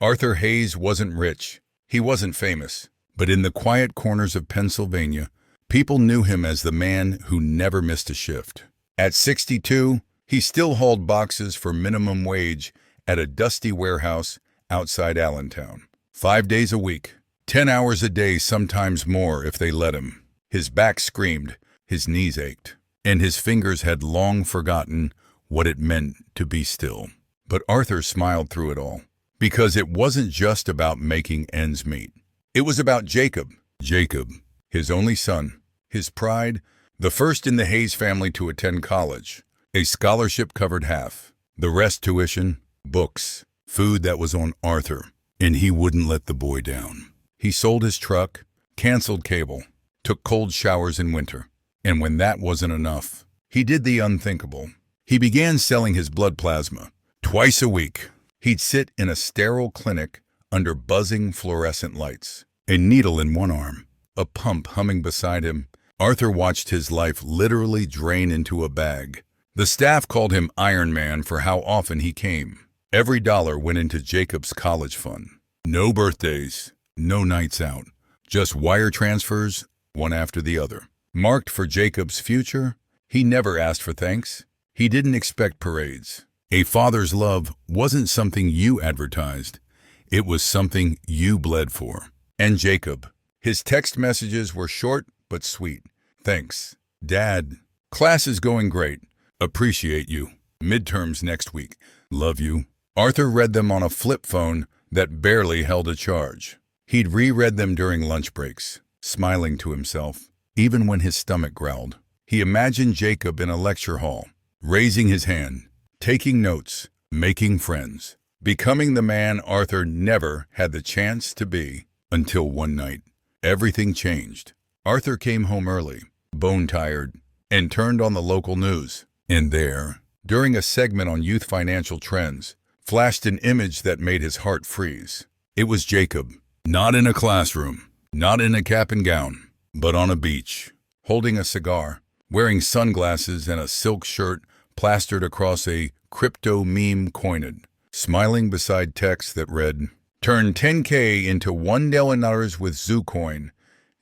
Arthur Hayes wasn't rich. He wasn't famous. But in the quiet corners of Pennsylvania, people knew him as the man who never missed a shift. At 62, he still hauled boxes for minimum wage at a dusty warehouse outside Allentown. 5 days a week, 10 hours a day, sometimes more if they let him. His back screamed, his knees ached, and his fingers had long forgotten what it meant to be still. But Arthur smiled through it all, because it wasn't just about making ends meet. It was about Jacob, his only son, his pride, the first in the Hayes family to attend college. A scholarship covered half, the rest tuition, books, food that was on Arthur, and he wouldn't let the boy down. He sold his truck, canceled cable, took cold showers in winter, and when that wasn't enough, he did the unthinkable. He began selling his blood plasma. Twice a week, he'd sit in a sterile clinic under buzzing fluorescent lights, a needle in one arm, a pump humming beside him. Arthur watched his life literally drain into a bag. The staff called him Iron Man for how often he came. Every dollar went into Jacob's college fund. No birthdays, no nights out, just wire transfers, one after the other. Marked for Jacob's future, he never asked for thanks. He didn't expect parades. A father's love wasn't something you advertised. It was something you bled for. And Jacob, his text messages were short but sweet. Thanks, Dad. Class is going great. Appreciate you. Midterms next week. Love you. Arthur read them on a flip phone that barely held a charge. He'd reread them during lunch breaks, smiling to himself, even when his stomach growled. He imagined Jacob in a lecture hall, raising his hand, taking notes, making friends, becoming the man Arthur never had the chance to be. Until one night, everything changed. Arthur came home early, bone-tired, and turned on the local news. And there, during a segment on youth financial trends, flashed an image that made his heart freeze. It was Jacob, not in a classroom, not in a cap and gown, but on a beach, holding a cigar, wearing sunglasses and a silk shirt plastered across a crypto meme coined, smiling beside text that read, "Turn 10K into $1 with Zoocoin,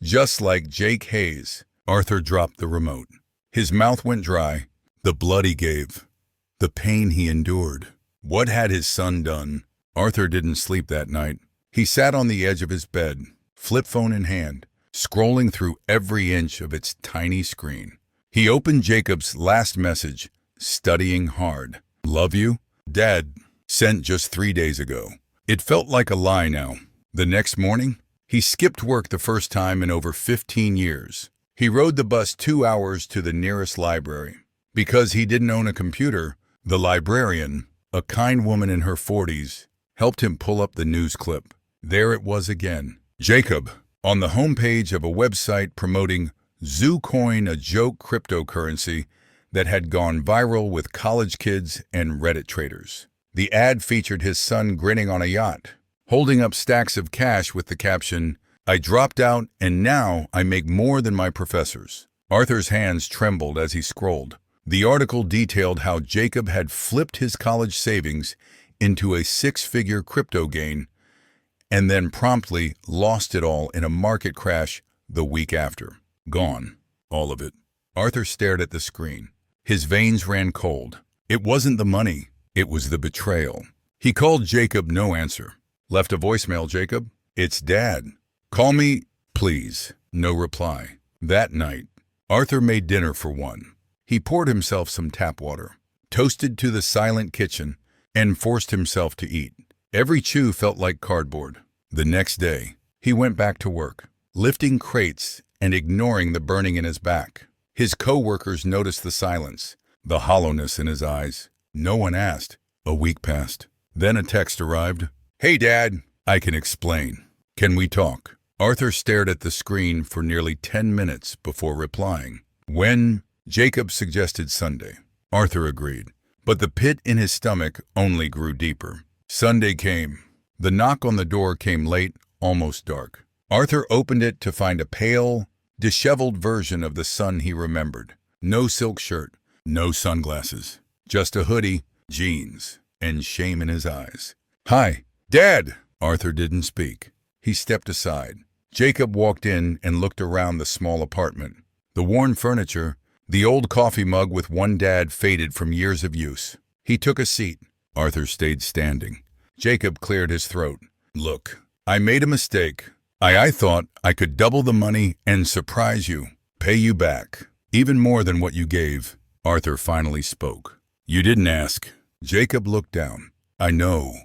just like Jake Hayes." Arthur dropped the remote. His mouth went dry, the blood he gave, the pain he endured. What had his son done? Arthur didn't sleep that night. He sat on the edge of his bed, flip phone in hand, scrolling through every inch of its tiny screen. He opened Jacob's last message, studying hard. "Love you, Dad," sent just 3 days ago. It felt like a lie now. The next morning, he skipped work the first time in over 15 years. He rode the bus 2 hours to the nearest library. Because he didn't own a computer, the librarian, a kind woman in her 40s, helped him pull up the news clip. There it was again. Jacob, on the homepage of a website promoting Zoocoin, a joke cryptocurrency that had gone viral with college kids and Reddit traders. The ad featured his son grinning on a yacht, holding up stacks of cash with the caption, "I dropped out and now I make more than my professors." Arthur's hands trembled as he scrolled. The article detailed how Jacob had flipped his college savings into a 6-figure crypto gain and then promptly lost it all in a market crash the week after. Gone. All of it. Arthur stared at the screen. His veins ran cold. It wasn't the money. It was the betrayal. He called Jacob, no answer. Left a voicemail, "Jacob, it's Dad. Call me, please." No reply. That night, Arthur made dinner for one. He poured himself some tap water, toasted to the silent kitchen, and forced himself to eat. Every chew felt like cardboard. The next day, he went back to work, lifting crates and ignoring the burning in his back. His co-workers noticed the silence, the hollowness in his eyes. No one asked. A week passed. Then a text arrived. "Hey, Dad, I can explain. Can we talk?" Arthur stared at the screen for nearly 10 minutes before replying. When Jacob suggested Sunday, Arthur agreed. But the pit in his stomach only grew deeper. Sunday came. The knock on the door came late, almost dark. Arthur opened it to find a pale, disheveled version of the son he remembered. No silk shirt, no sunglasses, just a hoodie, jeans, and shame in his eyes. "Hi, Dad!" Arthur didn't speak. He stepped aside. Jacob walked in and looked around the small apartment. The worn furniture, the old coffee mug with one dad faded from years of use. He took a seat. Arthur stayed standing. Jacob cleared his throat. Look, I made a mistake. I thought I could double the money and surprise you, pay you back, even more than what you gave. Arthur finally spoke. You didn't ask. Jacob looked down. I know.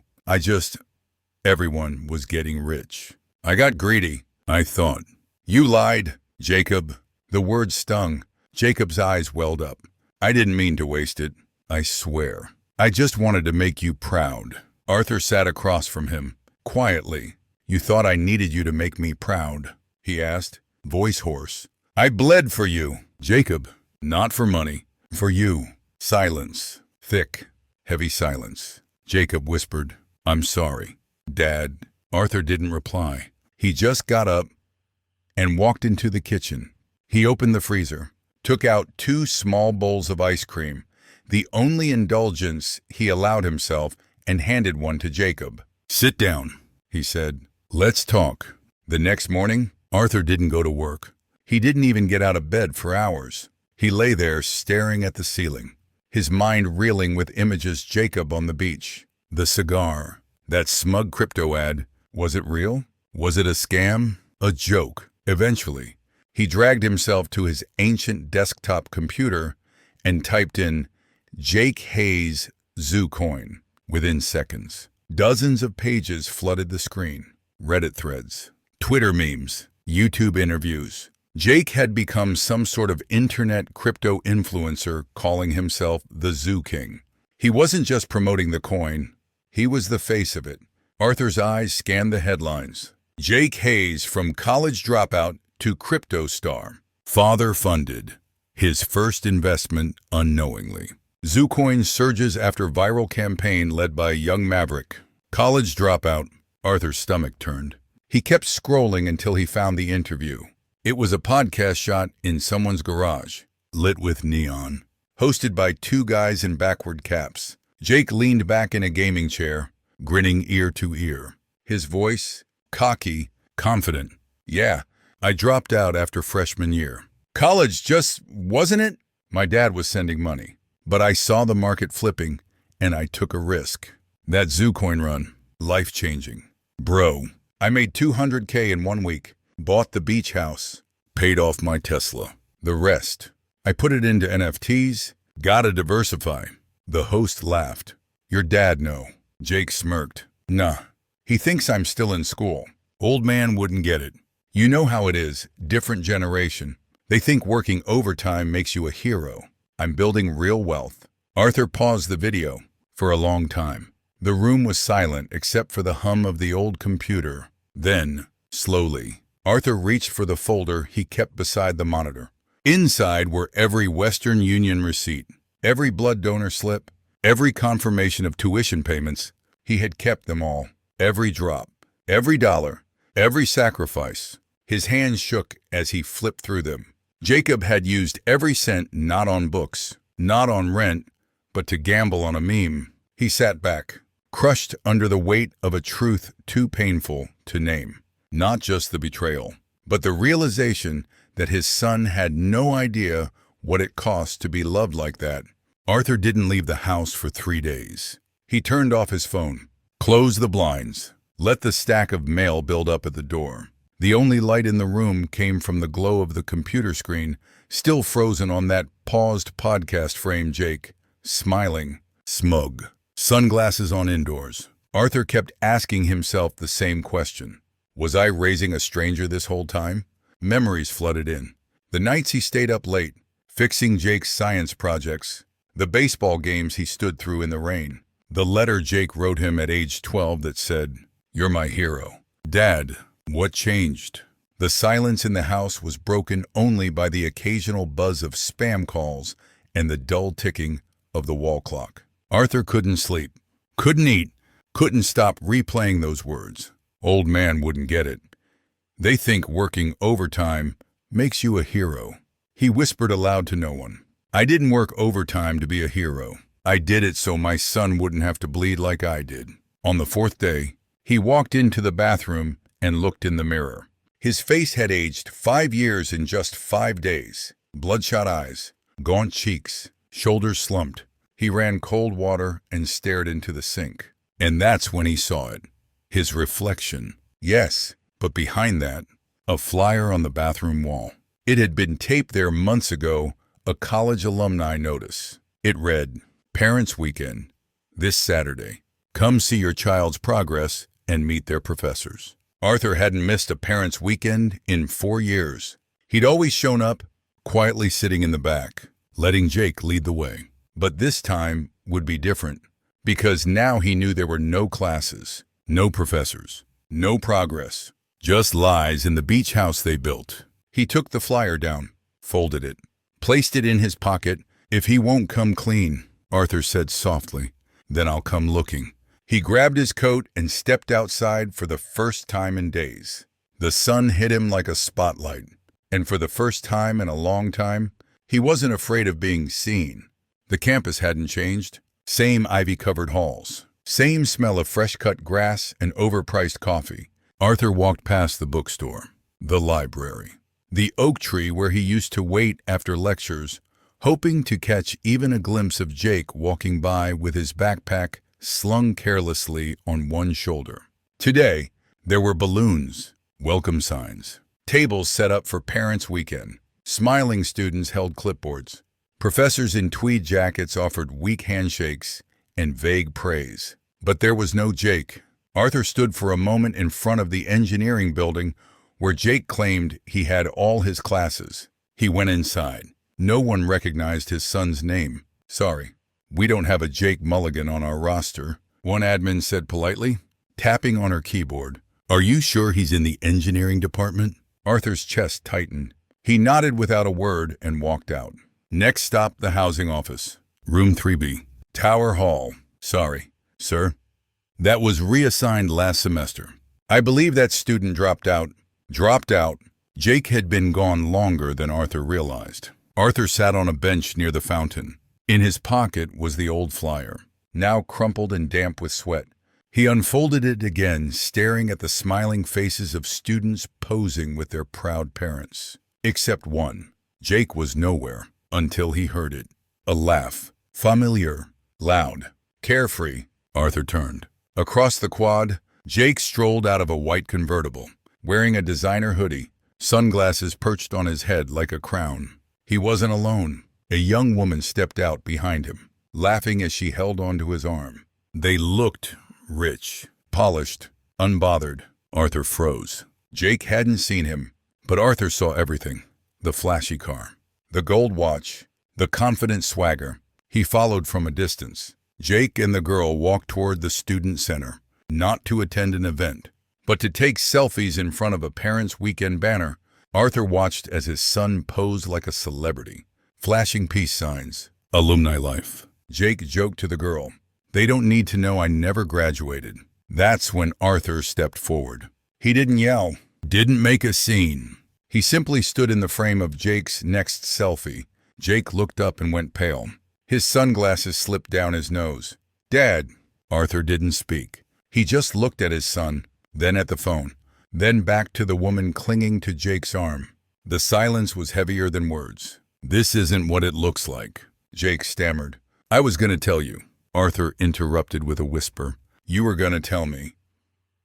Everyone was getting rich. I got greedy, I thought. You lied, Jacob. The words stung. Jacob's eyes welled up. I didn't mean to waste it. I swear. I just wanted to make you proud. Arthur sat across from him, quietly. You thought I needed you to make me proud? He asked, voice hoarse. I bled for you, Jacob. Not for money. For you. Silence. Thick, heavy silence. Jacob whispered, I'm sorry. Dad. Arthur didn't reply. He just got up and walked into the kitchen. He opened the freezer, took out 2 small bowls of ice cream, the only indulgence he allowed himself, and handed one to Jacob. Sit down, he said. Let's talk. The next morning, Arthur didn't go to work. He didn't even get out of bed for hours. He lay there staring at the ceiling, his mind reeling with images Jacob on the beach. The cigar. That smug crypto ad. Was it real? Was it a scam? A joke? Eventually, he dragged himself to his ancient desktop computer and typed in Jake Hayes Zoocoin. Within seconds, dozens of pages flooded the screen. Reddit threads, Twitter memes, YouTube interviews. Jake had become some sort of internet crypto influencer calling himself the Zoo King. He wasn't just promoting the coin. He was the face of it. Arthur's eyes scanned the headlines. Jake Hayes from college dropout to crypto star. Father funded. His first investment unknowingly. Zoocoin surges after viral campaign led by young maverick. College dropout. Arthur's stomach turned. He kept scrolling until he found the interview. It was a podcast shot in someone's garage, lit with neon. Hosted by 2 guys in backward caps. Jake leaned back in a gaming chair, grinning ear to ear. His voice, cocky, confident. Yeah, I dropped out after freshman year. College just wasn't it? My dad was sending money, but I saw the market flipping, and I took a risk. That Zoocoin run, life-changing. Bro, I made $200K in 1 week, bought the beach house, paid off my Tesla. The rest, I put it into NFTs, gotta diversify. The host laughed. Your dad know. Jake smirked. Nah, he thinks I'm still in school. Old man wouldn't get it. You know how it is, different generation. They think working overtime makes you a hero. I'm building real wealth. Arthur paused the video for a long time. The room was silent except for the hum of the old computer. Then, slowly, Arthur reached for the folder he kept beside the monitor. Inside were every Western Union receipt, every blood donor slip, every confirmation of tuition payments. He had kept them all. Every drop, every dollar, every sacrifice. His hands shook as he flipped through them. Jacob had used every cent not on books, not on rent, but to gamble on a meme. He sat back, crushed under the weight of a truth too painful to name. Not just the betrayal, but the realization that his son had no idea what it cost to be loved like that. Arthur didn't leave the house for 3 days. He turned off his phone, closed the blinds, let the stack of mail build up at the door. The only light in the room came from the glow of the computer screen, still frozen on that paused podcast frame. Jake, smiling, smug, sunglasses on indoors. Arthur kept asking himself the same question. Was I raising a stranger this whole time? Memories flooded in. The nights he stayed up late, fixing Jake's science projects, the baseball games he stood through in the rain, the letter Jake wrote him at age 12 that said, "You're my hero." Dad, what changed? The silence in the house was broken only by the occasional buzz of spam calls and the dull ticking of the wall clock. Arthur couldn't sleep, couldn't eat, couldn't stop replaying those words. Old man wouldn't get it. They think working overtime makes you a hero. He whispered aloud to no one. I didn't work overtime to be a hero. I did it so my son wouldn't have to bleed like I did. On the 4th day, He walked into the bathroom and looked in the mirror. His face had aged 5 years in just 5 days. Bloodshot eyes, gaunt cheeks, shoulders slumped. He ran cold water and stared into the sink. And that's when he saw it. His reflection. Yes, but behind that, a flyer on the bathroom wall. It had been taped there months ago, a college alumni notice. It read, "Parents' Weekend, this Saturday. Come see your child's progress and meet their professors." Arthur hadn't missed a parents' weekend in 4 years. He'd always shown up, quietly sitting in the back, letting Jake lead the way. But this time would be different, because now he knew there were no classes, no professors, no progress, just lies in the beach house they built. He took the flyer down, folded it, placed it in his pocket. "If he won't come clean," Arthur said softly, "then I'll come looking." He grabbed his coat and stepped outside for the first time in days. The sun hit him like a spotlight, and for the first time in a long time, he wasn't afraid of being seen. The campus hadn't changed. Same ivy-covered halls, same smell of fresh-cut grass and overpriced coffee. Arthur walked past the bookstore, the library, the oak tree where he used to wait after lectures, hoping to catch even a glimpse of Jake walking by with his backpack slung carelessly on one shoulder. Today, there were balloons, welcome signs, tables set up for Parents' Weekend. Smiling students held clipboards. Professors in tweed jackets offered weak handshakes and vague praise. But there was no Jake. Arthur stood for a moment in front of the engineering building where Jake claimed he had all his classes. He went inside. No one recognized his son's name. "Sorry, we don't have a Jake Mulligan on our roster," one admin said politely, tapping on her keyboard. "Are you sure he's in the engineering department?" Arthur's chest tightened. He nodded without a word and walked out. Next stop, the housing office. Room 3B. Tower Hall. "Sorry, sir. That was reassigned last semester. I believe that student dropped out." Dropped out. Jake had been gone longer than Arthur realized. Arthur sat on a bench near the fountain. In his pocket was the old flyer, now crumpled and damp with sweat. He unfolded it again, staring at the smiling faces of students posing with their proud parents. Except one. Jake was nowhere until he heard it. A laugh. Familiar. Loud. Carefree. Arthur turned. Across the quad, Jake strolled out of a white convertible, wearing a designer hoodie, sunglasses perched on his head like a crown. He wasn't alone. A young woman stepped out behind him, laughing as she held onto his arm. They looked rich, polished, unbothered. Arthur froze. Jake hadn't seen him, but Arthur saw everything. The flashy car, the gold watch, the confident swagger. He followed from a distance. Jake and the girl walked toward the student center, not to attend an event, but to take selfies in front of a Parents' Weekend banner. Arthur watched as his son posed like a celebrity, flashing peace signs. "Alumni life." Jake joked to the girl. "They don't need to know I never graduated." That's when Arthur stepped forward. He didn't yell, didn't make a scene. He simply stood in the frame of Jake's next selfie. Jake looked up and went pale. His sunglasses slipped down his nose. "Dad." Arthur didn't speak. He just looked at his son, then at the phone, then back to the woman clinging to Jake's arm. The silence was heavier than words. "This isn't what it looks like," Jake stammered. "I was going to tell you," Arthur interrupted with a whisper. "You were going to tell me."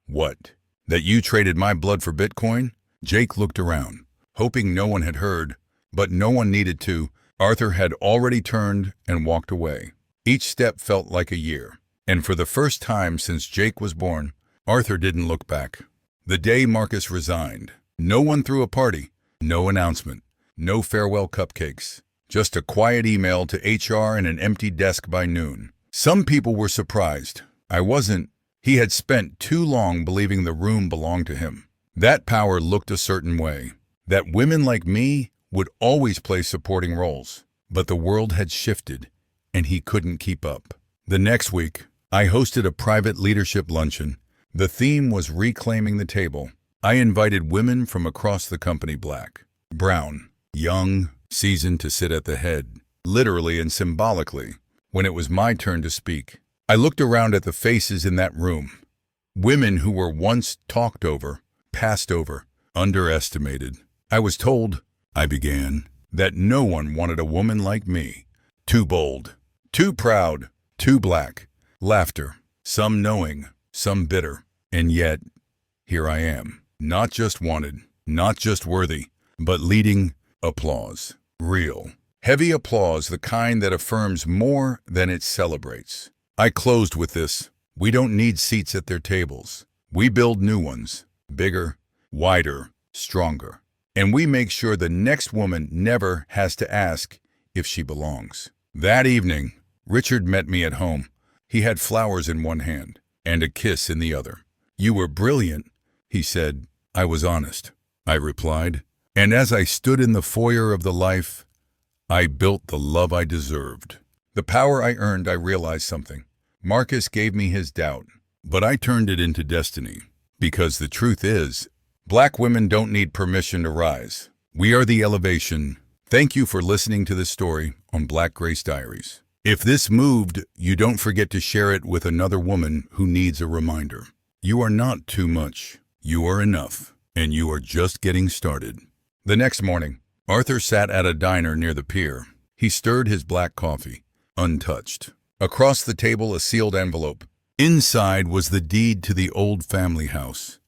"What? That you traded my blood for Bitcoin?" Jake looked around, hoping no one had heard, but no one needed to. Arthur had already turned and walked away. Each step felt like a year, and for the first time since Jake was born, Arthur didn't look back. The day Marcus resigned, no one threw a party, no announcement, no farewell cupcakes, just a quiet email to HR and an empty desk by noon. Some people were surprised. I wasn't. He had spent too long believing the room belonged to him. That power looked a certain way, that women like me would always play supporting roles. But the world had shifted, and he couldn't keep up. The next week, I hosted a private leadership luncheon. The theme was reclaiming the table. I invited women from across the company, black, brown, young, seasoned, to sit at the head, literally and symbolically. When it was my turn to speak, I looked around at the faces in that room. Women who were once talked over, passed over, underestimated. I was told, I began, that no one wanted a woman like me. Too bold, too proud, too black. Laughter, some knowing, some bitter. And yet, here I am. Not just wanted, not just worthy, but leading applause. Real. Heavy applause, the kind that affirms more than it celebrates. I closed with this. We don't need seats at their tables. We build new ones. Bigger, wider, stronger. And we make sure the next woman never has to ask if she belongs. That evening, Richard met me at home. He had flowers in one hand and a kiss in the other. You were brilliant, he said. I was honest, I replied. And as I stood in the foyer of the life, I built the love I deserved. The power I earned, I realized something. Marcus gave me his doubt, but I turned it into destiny. Because the truth is, Black women don't need permission to rise. We are the elevation. Thank you for listening to this story on Black Grace Diaries. If this moved, you don't forget to share it with another woman who needs a reminder. You are not too much. You are enough, and you are just getting started. The next morning, Arthur sat at a diner near the pier. He stirred his black coffee, untouched. Across the table, a sealed envelope. Inside was the deed to the old family house,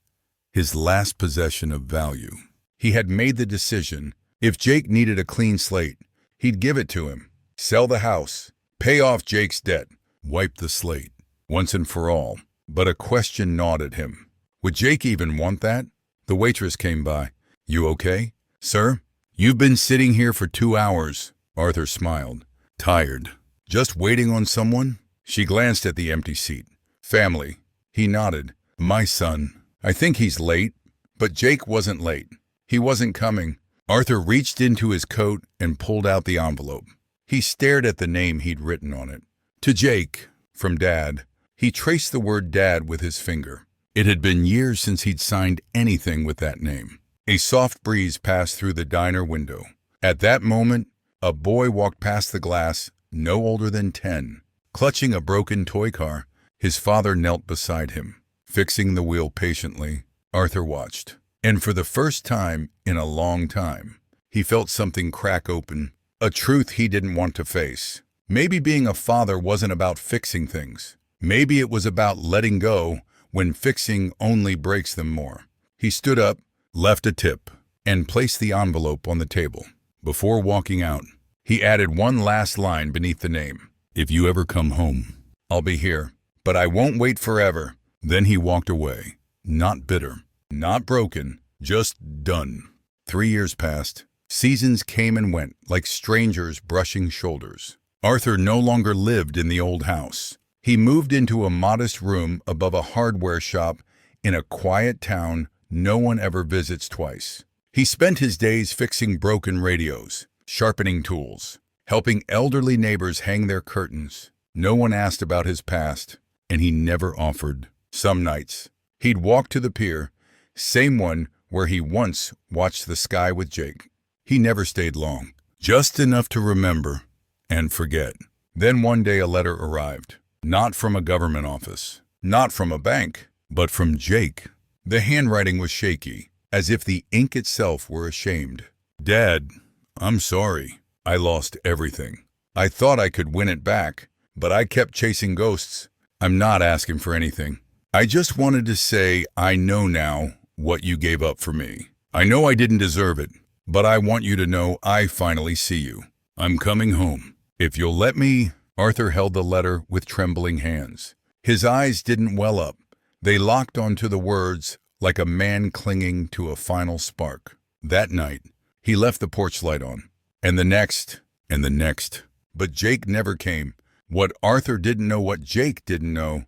his last possession of value. He had made the decision. If Jake needed a clean slate, he'd give it to him. Sell the house, pay off Jake's debt, wipe the slate, once and for all. But a question gnawed at him. Would Jake even want that? The waitress came by. You okay, sir? You've been sitting here for 2 hours. Arthur smiled. Tired. Just waiting on someone? She glanced at the empty seat. Family. He nodded. My son. I think he's late. But Jake wasn't late. He wasn't coming. Arthur reached into his coat and pulled out the envelope. He stared at the name he'd written on it. To Jake, from Dad. He traced the word Dad with his finger. It had been years since he'd signed anything with that name. A soft breeze passed through the diner window. At that moment, a boy walked past the glass, no older than 10. Clutching a broken toy car, his father knelt beside him. Fixing the wheel patiently, Arthur watched. And for the first time in a long time, he felt something crack open, a truth he didn't want to face. Maybe being a father wasn't about fixing things. Maybe it was about letting go when fixing only breaks them more. He stood up, left a tip, and placed the envelope on the table. Before walking out, he added one last line beneath the name. If you ever come home, I'll be here, but I won't wait forever. Then he walked away, not bitter, not broken, just done. 3 years passed. Seasons came and went like strangers brushing shoulders. Arthur no longer lived in the old house. He moved into a modest room above a hardware shop in a quiet town no one ever visits twice. He spent his days fixing broken radios, sharpening tools, helping elderly neighbors hang their curtains. No one asked about his past, and he never offered. Some nights, he'd walk to the pier, same one where he once watched the sky with Jake. He never stayed long, just enough to remember and forget. Then one day a letter arrived. Not from a government office, not from a bank, but from Jake. The handwriting was shaky, as if the ink itself were ashamed. Dad, I'm sorry. I lost everything. I thought I could win it back, but I kept chasing ghosts. I'm not asking for anything. I just wanted to say I know now what you gave up for me. I know I didn't deserve it, but I want you to know I finally see you. I'm coming home. If you'll let me. Arthur held the letter with trembling hands. His eyes didn't well up. They locked onto the words like a man clinging to a final spark. That night, he left the porch light on. And the next, and the next. But Jake never came. What Arthur didn't know, what Jake didn't know,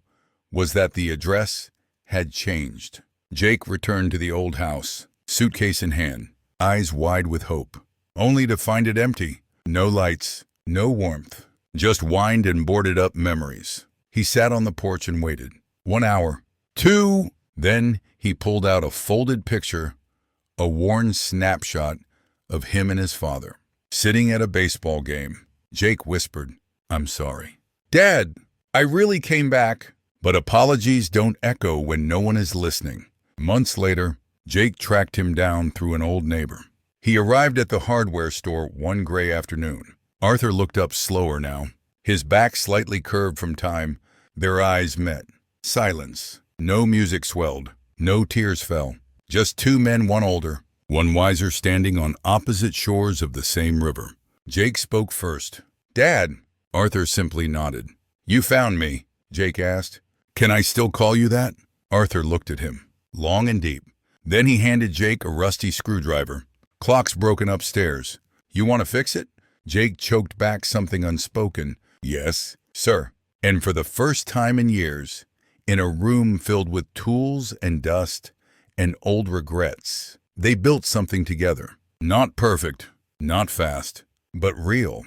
was that the address had changed. Jake returned to the old house, suitcase in hand, eyes wide with hope, only to find it empty. No lights, no warmth. Just wined and boarded up memories. He sat on the porch and waited. 1 hour. 2. Then he pulled out a folded picture, a worn snapshot of him and his father, sitting at a baseball game. Jake whispered, I'm sorry. Dad, I really came back. But apologies don't echo when no one is listening. Months later, Jake tracked him down through an old neighbor. He arrived at the hardware store one gray afternoon. Arthur looked up slower now, his back slightly curved from time. Their eyes met. Silence. No music swelled. No tears fell. Just two men, one older, one wiser, standing on opposite shores of the same river. Jake spoke first. "Dad." Arthur simply nodded. "You found me?" Jake asked. "Can I still call you that?" Arthur looked at him, long and deep. Then he handed Jake a rusty screwdriver. "Clock's broken upstairs. You want to fix it?" Jake choked back something unspoken. "Yes, sir." And for the first time in years, in a room filled with tools and dust and old regrets, they built something together. Not perfect, not fast, but real.